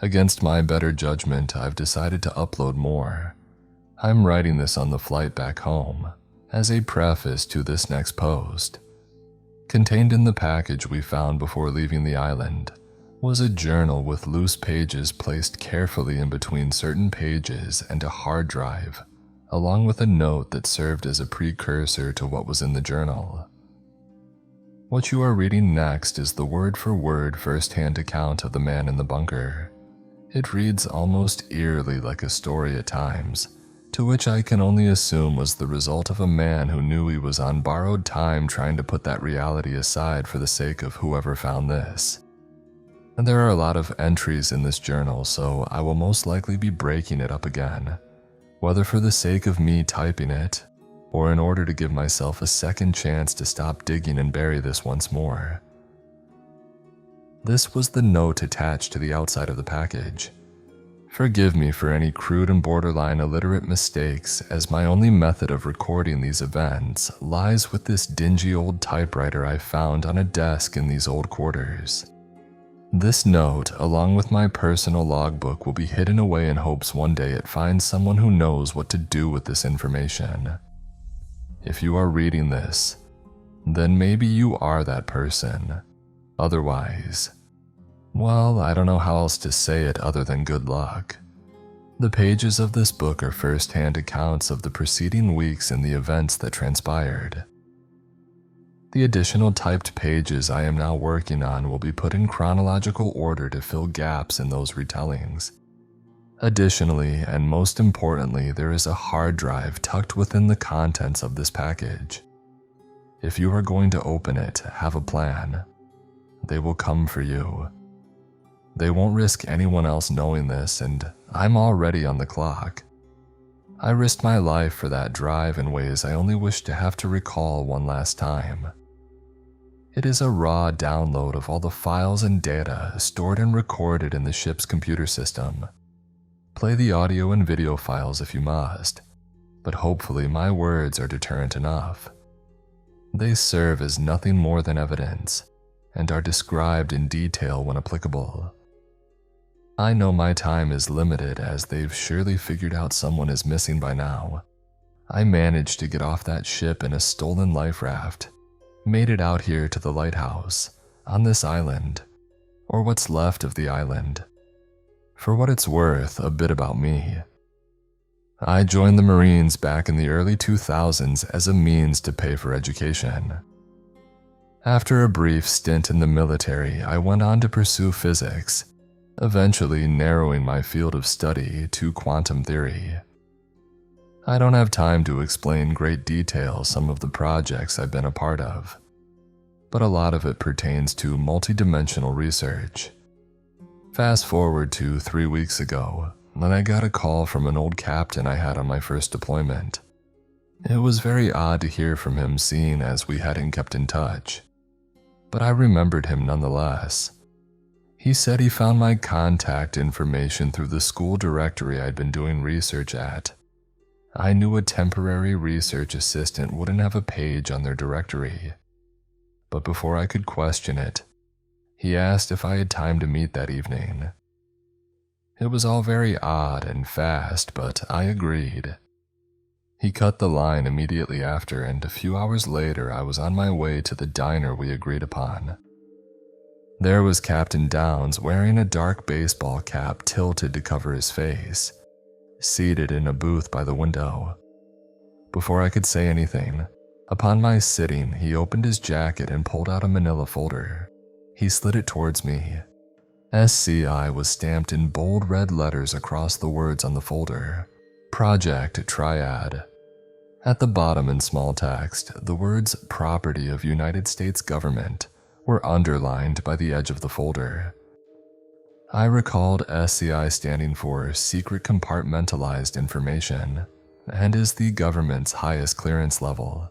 Against my better judgment, I've decided to upload more. I'm writing this on the flight back home, as a preface to this next post. Contained in the package we found before leaving the island was a journal with loose pages placed carefully in between certain pages and a hard drive, along with a note that served as a precursor to what was in the journal. What you are reading next is the word-for-word first-hand account of the man in the bunker. It reads almost eerily like a story at times, to which I can only assume was the result of a man who knew he was on borrowed time trying to put that reality aside for the sake of whoever found this. And there are a lot of entries in this journal, so I will most likely be breaking it up again, whether for the sake of me typing it, or in order to give myself a second chance to stop digging and bury this once more. This was the note attached to the outside of the package. Forgive me for any crude and borderline illiterate mistakes, as my only method of recording these events lies with this dingy old typewriter I found on a desk in these old quarters. This note, along with my personal logbook, will be hidden away in hopes one day it finds someone who knows what to do with this information. If you are reading this, then maybe you are that person. Otherwise, well, I don't know how else to say it other than good luck. The pages of this book are first-hand accounts of the preceding weeks and the events that transpired. The additional typed pages I am now working on will be put in chronological order to fill gaps in those retellings. Additionally, and most importantly, there is a hard drive tucked within the contents of this package. If you are going to open it, have a plan. They will come for you. They won't risk anyone else knowing this, and I'm already on the clock. I risked my life for that drive in ways I only wish to have to recall one last time. It is a raw download of all the files and data stored and recorded in the ship's computer system. Play the audio and video files if you must, but hopefully my words are deterrent enough. They serve as nothing more than evidence, and are described in detail when applicable. I know my time is limited, as they've surely figured out someone is missing by now. I managed to get off that ship in a stolen life raft, made it out here to the lighthouse, on this island, or what's left of the island. For what it's worth, a bit about me. I joined the Marines back in the early 2000s as a means to pay for education. After a brief stint in the military, I went on to pursue physics, eventually narrowing my field of study to quantum theory. I don't have time to explain in great detail some of the projects I've been a part of, but a lot of it pertains to multidimensional research. Fast forward to 3 weeks ago, when I got a call from an old captain I had on my first deployment. It was very odd to hear from him, seeing as we hadn't kept in touch, but I remembered him nonetheless. He said he found my contact information through the school directory I'd been doing research at. I knew a temporary research assistant wouldn't have a page on their directory, but before I could question it, he asked if I had time to meet that evening. It was all very odd and fast, but I agreed. He cut the line immediately after, and a few hours later I was on my way to the diner we agreed upon. There was Captain Downs wearing a dark baseball cap tilted to cover his face, seated in a booth by the window. Before I could say anything, upon my sitting, he opened his jacket and pulled out a manila folder. He slid it towards me. SCI was stamped in bold red letters across the words on the folder. Project Triad. At the bottom in small text, the words Property of United States Government were underlined by the edge of the folder. I recalled SCI standing for Secret Compartmentalized Information, and is the government's highest clearance level,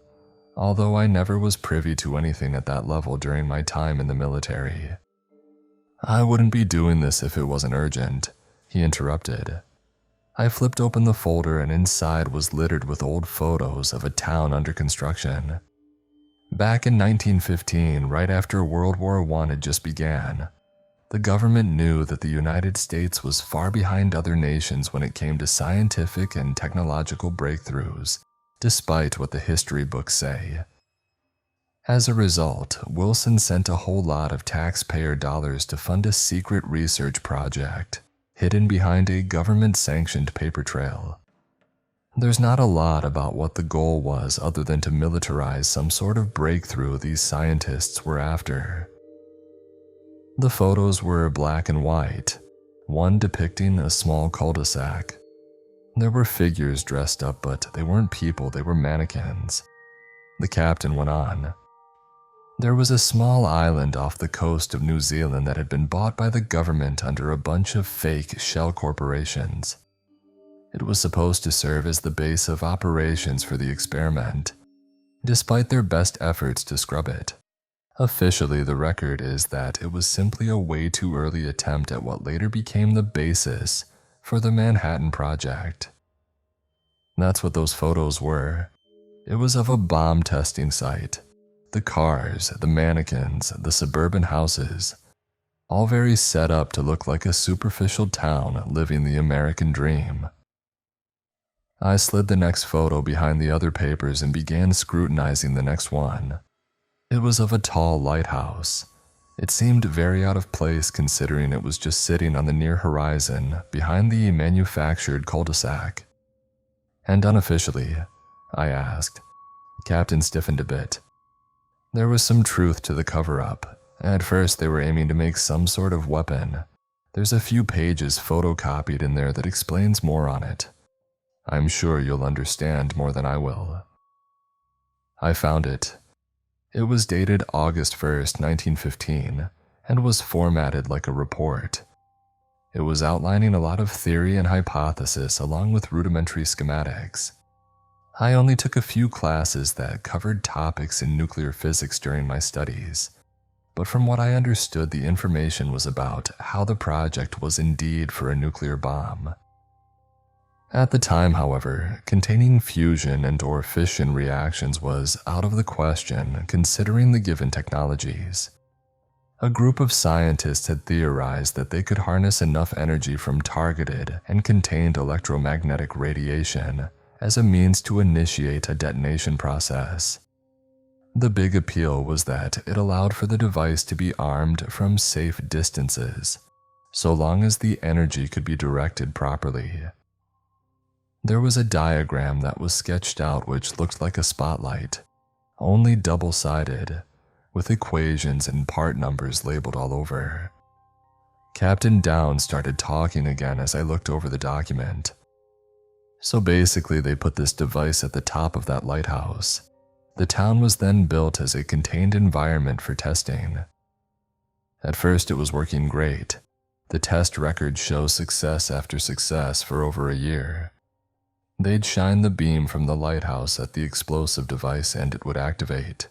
although I never was privy to anything at that level during my time in the military. I wouldn't be doing this if it wasn't urgent, he interrupted. I flipped open the folder, and inside was littered with old photos of a town under construction. Back in 1915, right after World War I had just began, the government knew that the United States was far behind other nations when it came to scientific and technological breakthroughs, despite what the history books say. As a result, Wilson sent a whole lot of taxpayer dollars to fund a secret research project, hidden behind a government-sanctioned paper trail. There's not a lot about what the goal was other than to militarize some sort of breakthrough these scientists were after. The photos were black and white, one depicting a small cul-de-sac. There were figures dressed up, but they weren't people, they were mannequins. The captain went on. There was a small island off the coast of New Zealand that had been bought by the government under a bunch of fake shell corporations. It was supposed to serve as the base of operations for the experiment, despite their best efforts to scrub it. Officially, the record is that it was simply a way too early attempt at what later became the basis for the Manhattan Project. That's what those photos were. It was of a bomb testing site. The cars, the mannequins, the suburban houses, all very set up to look like a superficial town living the American dream. I slid the next photo behind the other papers and began scrutinizing the next one. It was of a tall lighthouse. It seemed very out of place considering it was just sitting on the near horizon behind the manufactured cul-de-sac. And unofficially, I asked. The captain stiffened a bit. There was some truth to the cover-up. At first they were aiming to make some sort of weapon. There's a few pages photocopied in there that explains more on it. I'm sure you'll understand more than I will. I found it. It was dated August 1st, 1915, and was formatted like a report. It was outlining a lot of theory and hypothesis along with rudimentary schematics. I only took a few classes that covered topics in nuclear physics during my studies, but from what I understood, the information was about how the project was indeed for a nuclear bomb. At the time, however, containing fusion and/or fission reactions was out of the question considering the given technologies. A group of scientists had theorized that they could harness enough energy from targeted and contained electromagnetic radiation as a means to initiate a detonation process. The big appeal was that it allowed for the device to be armed from safe distances, so long as the energy could be directed properly. There was a diagram that was sketched out which looked like a spotlight, only double-sided, with equations and part numbers labeled all over. Captain Downs started talking again as I looked over the document. So basically they put this device at the top of that lighthouse. The town was then built as a contained environment for testing. At first it was working great. The test records show success after success for over a year. They'd shine the beam from the lighthouse at the explosive device and it would activate.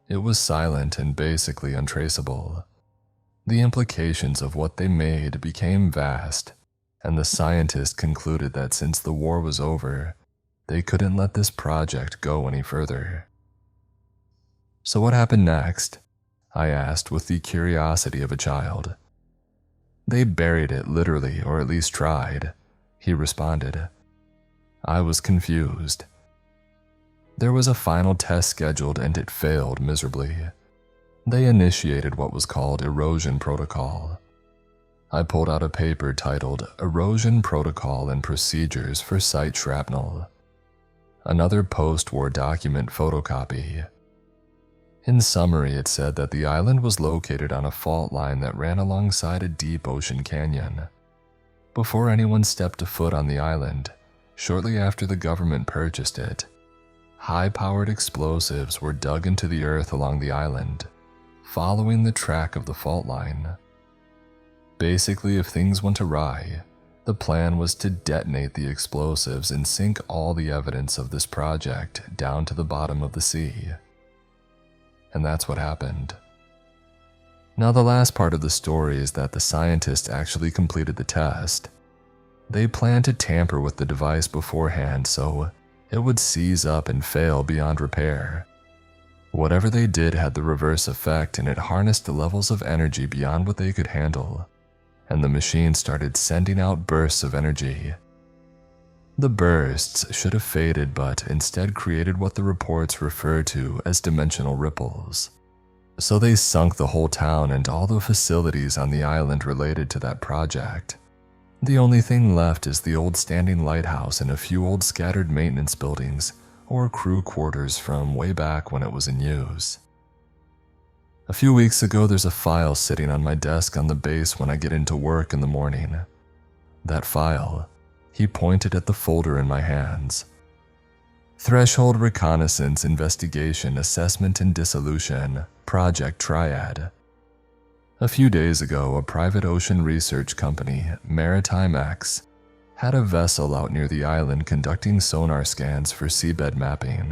It was silent and basically untraceable. The implications of what they made became vast, and the scientists concluded that since the war was over, they couldn't let this project go any further. So what happened next? I asked with the curiosity of a child. They buried it literally, or at least tried, he responded. I was confused. There was a final test scheduled and it failed miserably. They initiated what was called Erosion Protocol. I pulled out a paper titled Erosion Protocol and Procedures for Site Shrapnel. Another post-war document photocopy. In summary, it said that the island was located on a fault line that ran alongside a deep ocean canyon. Before anyone stepped a foot on the island, shortly after the government purchased it, high-powered explosives were dug into the earth along the island, following the track of the fault line. Basically, if things went awry, the plan was to detonate the explosives and sink all the evidence of this project down to the bottom of the sea. And that's what happened. Now, the last part of the story is that the scientists actually completed the test. They planned to tamper with the device beforehand so it would seize up and fail beyond repair. Whatever they did had the reverse effect, and it harnessed levels of energy beyond what they could handle, and the machine started sending out bursts of energy. The bursts should have faded, but instead created what the reports refer to as dimensional ripples. So they sunk the whole town and all the facilities on the island related to that project. The only thing left is the old standing lighthouse and a few old scattered maintenance buildings or crew quarters from way back when it was in use. A few weeks ago, there's a file sitting on my desk on the base when I get into work in the morning. That file, he pointed at the folder in my hands. Threshold Reconnaissance Investigation Assessment and Dissolution, Project Triad. A few days ago, a private ocean research company, Maritime X, had a vessel out near the island conducting sonar scans for seabed mapping.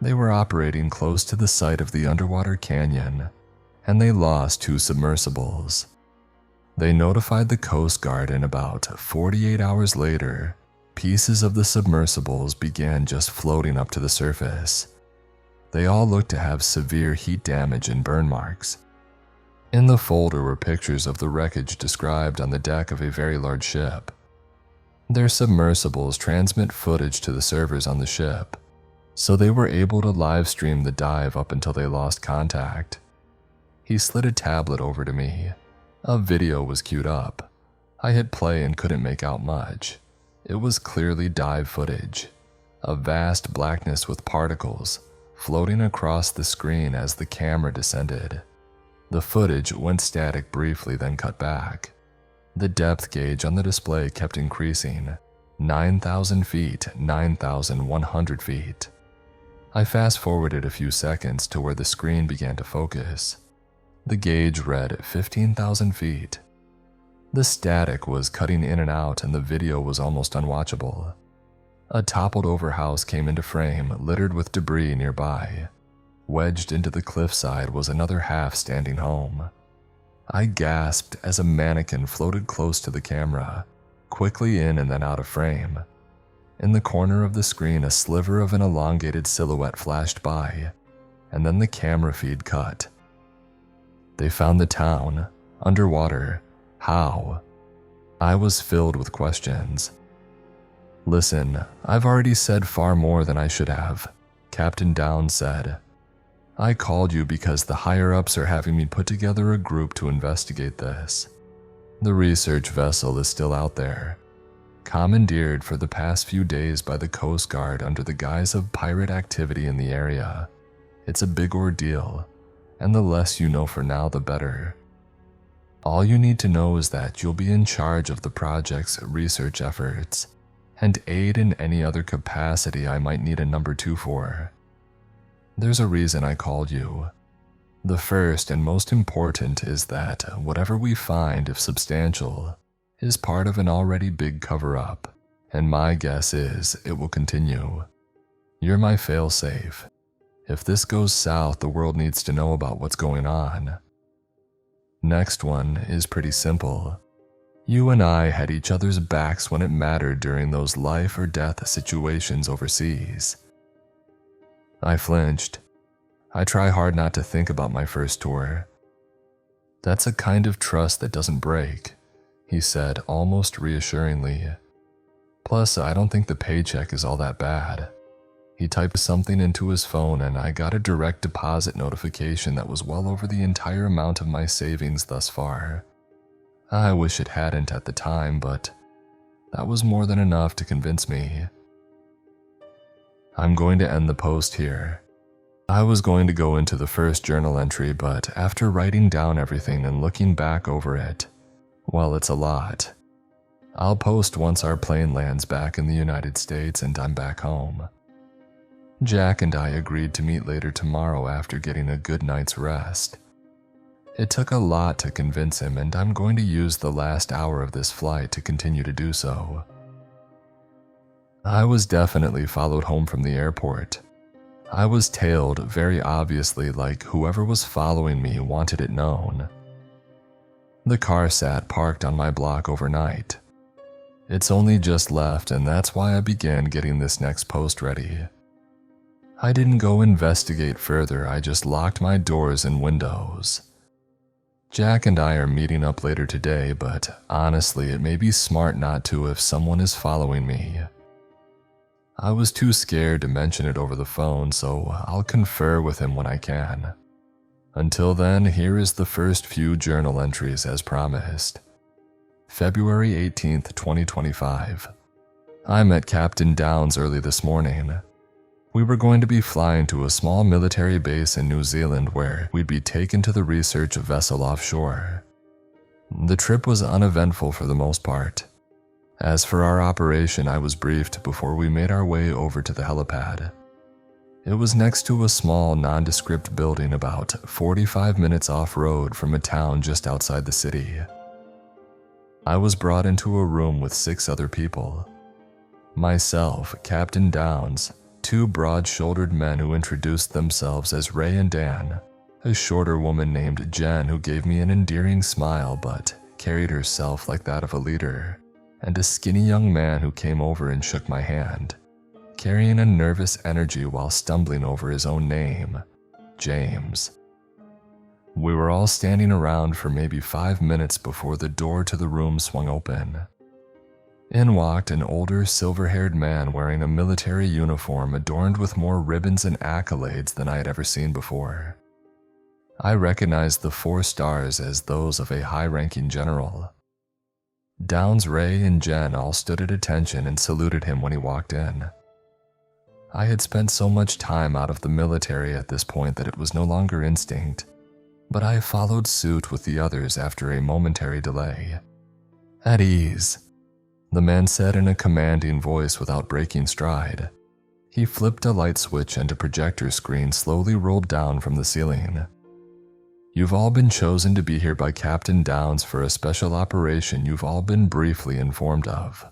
They were operating close to the site of the underwater canyon, and they lost 2 submersibles. They notified the Coast Guard, and about 48 hours later, pieces of the submersibles began just floating up to the surface. They all looked to have severe heat damage and burn marks. In the folder were pictures of the wreckage described on the deck of a very large ship. Their submersibles transmit footage to the servers on the ship, so they were able to live stream the dive up until they lost contact. He slid a tablet over to me. A video was queued up. I hit play and couldn't make out much. It was clearly dive footage, a vast blackness with particles floating across the screen as the camera descended. The footage went static briefly, then cut back. The depth gauge on the display kept increasing, 9,000 feet, 9,100 feet. I fast-forwarded a few seconds to where the screen began to focus. The gauge read 15,000 feet. The static was cutting in and out, and the video was almost unwatchable. A toppled-over house came into frame, littered with debris nearby. Wedged into the cliffside was another half-standing home. I gasped as a mannequin floated close to the camera, quickly in and then out of frame. In the corner of the screen, a sliver of an elongated silhouette flashed by, and then the camera feed cut. They found the town, underwater. How? I was filled with questions. Listen, I've already said far more than I should have, Captain Downs said. I called you because the higher-ups are having me put together a group to investigate this. The research vessel is still out there, commandeered for the past few days by the Coast Guard under the guise of pirate activity in the area. It's a big ordeal, and the less you know for now, the better. All you need to know is that you'll be in charge of the project's research efforts, and aid in any other capacity I might need a number 2 for. There's a reason I called you. The first and most important is that whatever we find, if substantial, is part of an already big cover-up, and my guess is it will continue. You're my fail-safe. If this goes south, the world needs to know about what's going on. Next one is pretty simple. You and I had each other's backs when it mattered during those life or death situations overseas. I flinched. I try hard not to think about my first tour. That's a kind of trust that doesn't break, he said almost reassuringly. Plus, I don't think the paycheck is all that bad. He typed something into his phone and I got a direct deposit notification that was well over the entire amount of my savings thus far. I wish it hadn't at the time, but that was more than enough to convince me. I'm going to end the post here. I was going to go into the first journal entry, but after writing down everything and looking back over it, well, it's a lot. I'll post once our plane lands back in the United States and I'm back home. Jack and I agreed to meet later tomorrow after getting a good night's rest. It took a lot to convince him, and I'm going to use the last hour of this flight to continue to do so. I was definitely followed home from the airport. I was tailed very obviously, like whoever was following me wanted it known. The car sat parked on my block overnight. It's only just left, and that's why I began getting this next post ready. I didn't go investigate further, I just locked my doors and windows. Jack and I are meeting up later today, but honestly, it may be smart not to if someone is following me. I was too scared to mention it over the phone, so I'll confer with him when I can. Until then, here is the first few journal entries as promised. February 18th, 2025. I met Captain Downs early this morning. We were going to be flying to a small military base in New Zealand where we'd be taken to the research vessel offshore. The trip was uneventful for the most part. As for our operation, I was briefed before we made our way over to the helipad. It was next to a small, nondescript building about 45 minutes off-road from a town just outside the city. I was brought into a room with 6 other people. Myself, Captain Downs, 2 broad-shouldered men who introduced themselves as Ray and Dan, a shorter woman named Jen who gave me an endearing smile but carried herself like that of a leader, and a skinny young man who came over and shook my hand, carrying a nervous energy while stumbling over his own name, James. We were all standing around for maybe 5 minutes before the door to the room swung open. In walked an older, silver-haired man wearing a military uniform adorned with more ribbons and accolades than I had ever seen before. I recognized the 4 stars as those of a high-ranking general. Downs, Ray, and Jen all stood at attention and saluted him when he walked in. I had spent so much time out of the military at this point that it was no longer instinct, but I followed suit with the others after a momentary delay. "At ease," the man said in a commanding voice without breaking stride. He flipped a light switch and a projector screen slowly rolled down from the ceiling. "You've all been chosen to be here by Captain Downs for a special operation you've all been briefly informed of.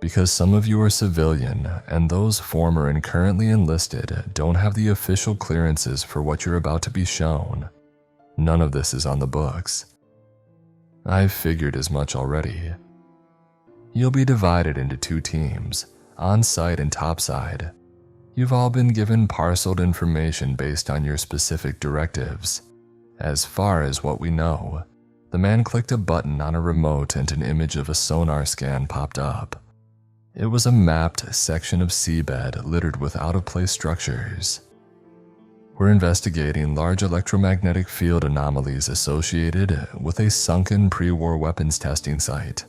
Because some of you are civilian, and those former and currently enlisted don't have the official clearances for what you're about to be shown. None of this is on the books. I've figured as much already. You'll be divided into 2 teams, on-site and topside. You've all been given parceled information based on your specific directives. As far as what we know," the man clicked a button on a remote and an image of a sonar scan popped up. It was a mapped section of seabed littered with out-of-place structures. "We're investigating large electromagnetic field anomalies associated with a sunken pre-war weapons testing site.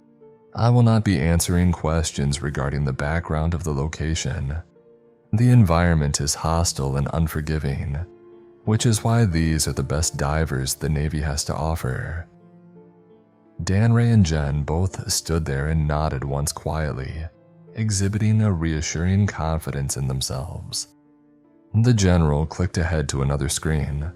I will not be answering questions regarding the background of the location. The environment is hostile and unforgiving, which is why these are the best divers the Navy has to offer." Dan, Ray, and Jen both stood there and nodded once quietly, exhibiting a reassuring confidence in themselves. The general clicked ahead to another screen.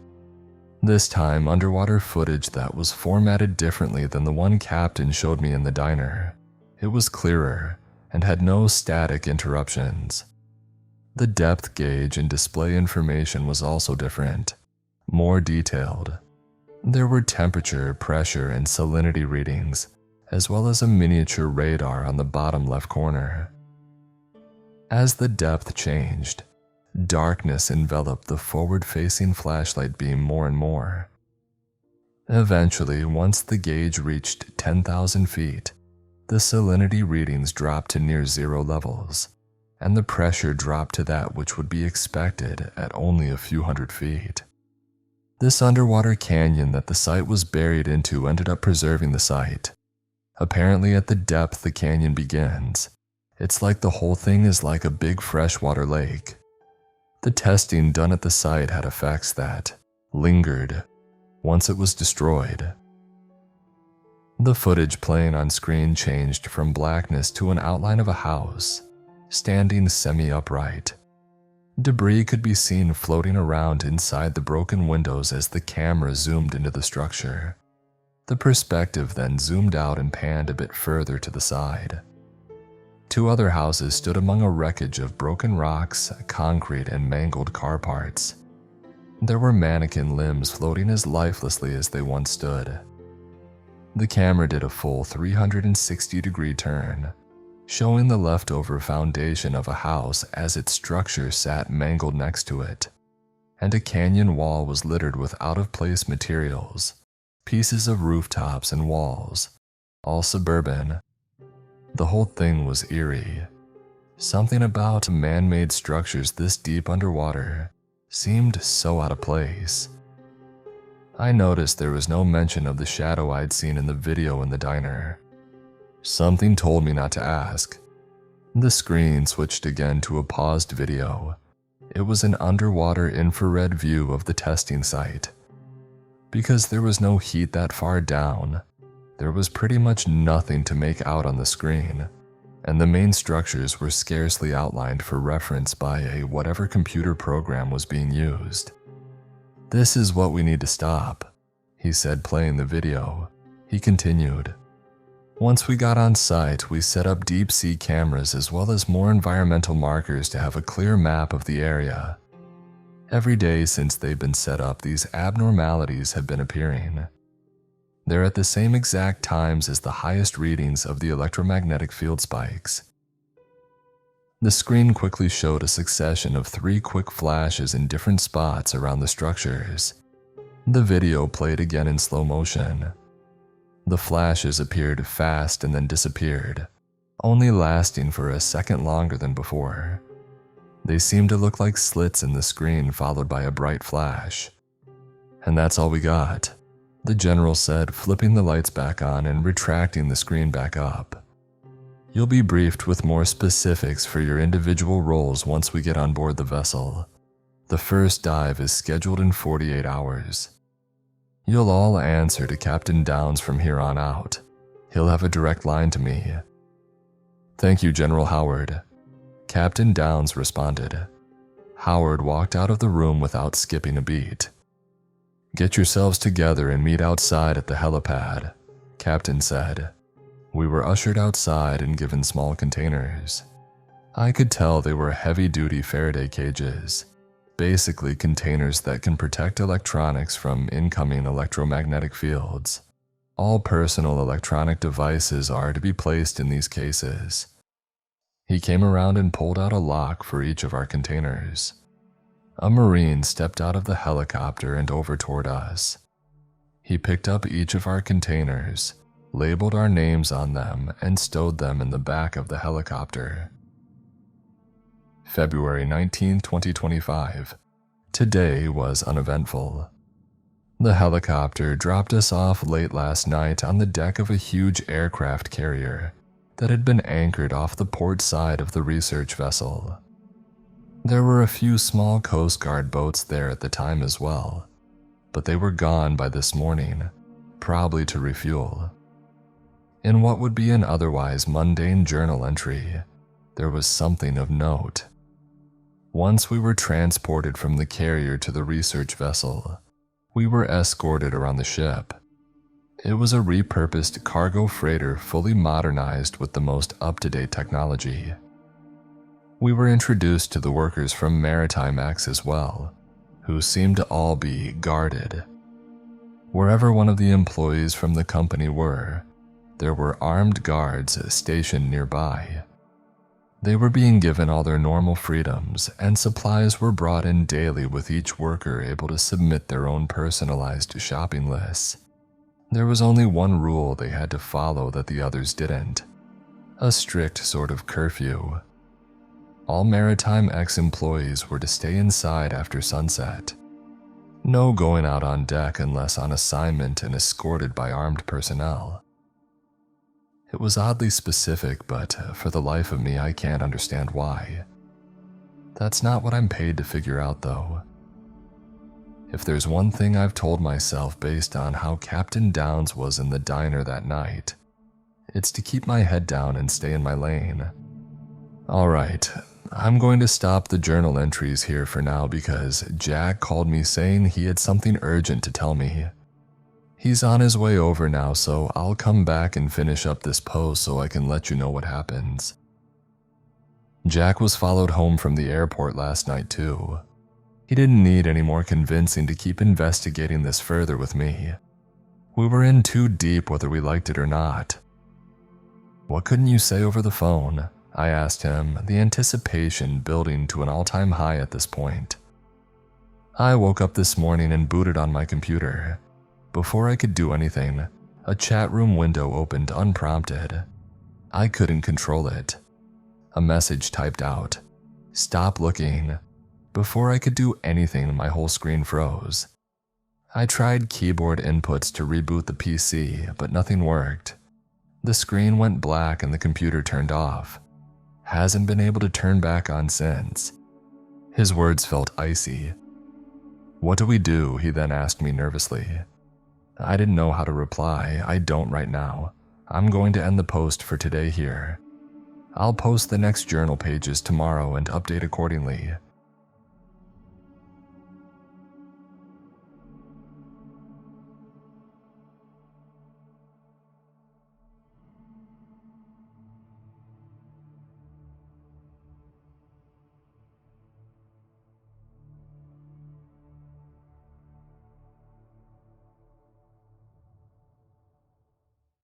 This time, underwater footage that was formatted differently than the one Captain showed me in the diner. It was clearer and had no static interruptions. The depth gauge and display information was also different, more detailed. There were temperature, pressure, and salinity readings, as well as a miniature radar on the bottom left corner. As the depth changed, darkness enveloped the forward-facing flashlight beam more and more. Eventually, once the gauge reached 10,000 feet, the salinity readings dropped to near 0 levels, and the pressure dropped to that which would be expected at only a few hundred feet. This underwater canyon that the site was buried into ended up preserving the site. Apparently at the depth the canyon begins, it's like the whole thing is like a big freshwater lake. The testing done at the site had effects that lingered once it was destroyed. The footage playing on screen changed from blackness to an outline of a house, standing semi-upright. Debris could be seen floating around inside the broken windows as the camera zoomed into the structure. The perspective then zoomed out and panned a bit further to the side. 2 other houses stood among a wreckage of broken rocks, concrete, and mangled car parts. There were mannequin limbs floating as lifelessly as they once stood. The camera did a full 360-degree turn, showing the leftover foundation of a house as its structure sat mangled next to it, and a canyon wall was littered with out-of-place materials, pieces of rooftops and walls, all suburban. The whole thing was eerie. Something about man-made structures this deep underwater seemed so out of place. I noticed there was no mention of the shadow I'd seen in the video in the diner. Something told me not to ask. The screen switched again to a paused video. It was an underwater infrared view of the testing site. Because there was no heat that far down, there was pretty much nothing to make out on the screen, and the main structures were scarcely outlined for reference by whatever computer program was being used. "This is what we need to stop," he said, playing the video. He continued, "Once we got on site, we set up deep-sea cameras as well as more environmental markers to have a clear map of the area. Every day since they've been set up, these abnormalities have been appearing. They're at the same exact times as the highest readings of the electromagnetic field spikes." The screen quickly showed a succession of 3 quick flashes in different spots around the structures. The video played again in slow motion. The flashes appeared fast and then disappeared, only lasting for a second longer than before. They seemed to look like slits in the screen followed by a bright flash. "And that's all we got," the general said, flipping the lights back on and retracting the screen back up. "You'll be briefed with more specifics for your individual roles once we get on board the vessel. The first dive is scheduled in 48 hours. You'll all answer to Captain Downs from here on out. He'll have a direct line to me." "Thank you, General Howard," Captain Downs responded. Howard walked out of the room without skipping a beat. "Get yourselves together and meet outside at the helipad," Captain said. We were ushered outside and given small containers. I could tell they were heavy-duty Faraday cages, basically containers that can protect electronics from incoming electromagnetic fields. All personal electronic devices are to be placed in these cases. He came around and pulled out a lock for each of our containers. A Marine stepped out of the helicopter and over toward us. He picked up each of our containers, labeled our names on them, and stowed them in the back of the helicopter. February 19, 2025. Today was uneventful. The helicopter dropped us off late last night on the deck of a huge aircraft carrier that had been anchored off the port side of the research vessel. There were a few small Coast Guard boats there at the time as well, but they were gone by this morning, probably to refuel. In what would be an otherwise mundane journal entry, there was something of note. Once we were transported from the carrier to the research vessel, we were escorted around the ship. It was a repurposed cargo freighter fully modernized with the most up-to-date technology. We were introduced to the workers from Maritime X as well, who seemed to all be guarded. Wherever one of the employees from the company were, there were armed guards stationed nearby. They were being given all their normal freedoms, and supplies were brought in daily with each worker able to submit their own personalized shopping lists. There was only one rule they had to follow that the others didn't: a strict sort of curfew. All Maritime X employees were to stay inside after sunset. No going out on deck unless on assignment and escorted by armed personnel. It was oddly specific, but for the life of me I can't understand why. That's not what I'm paid to figure out though. If there's one thing I've told myself based on how Captain Downs was in the diner that night, it's to keep my head down and stay in my lane. Alright, I'm going to stop the journal entries here for now because Jack called me saying he had something urgent to tell me. He's on his way over now, so I'll come back and finish up this post so I can let you know what happens. Jack was followed home from the airport last night too. He didn't need any more convincing to keep investigating this further with me. We were in too deep whether we liked it or not. What couldn't you say over the phone? I asked him, the anticipation building to an all-time high at this point. I woke up this morning and booted on my computer. Before I could do anything, a chat room window opened unprompted. I couldn't control it. A message typed out, "Stop looking." Before I could do anything, my whole screen froze. I tried keyboard inputs to reboot the PC, but nothing worked. The screen went black and the computer turned off. Hasn't been able to turn back on since. His words felt icy. "What do we do?" he then asked me nervously. I didn't know how to reply. I don't right now. I'm going to end the post for today here. I'll post the next journal pages tomorrow and update accordingly.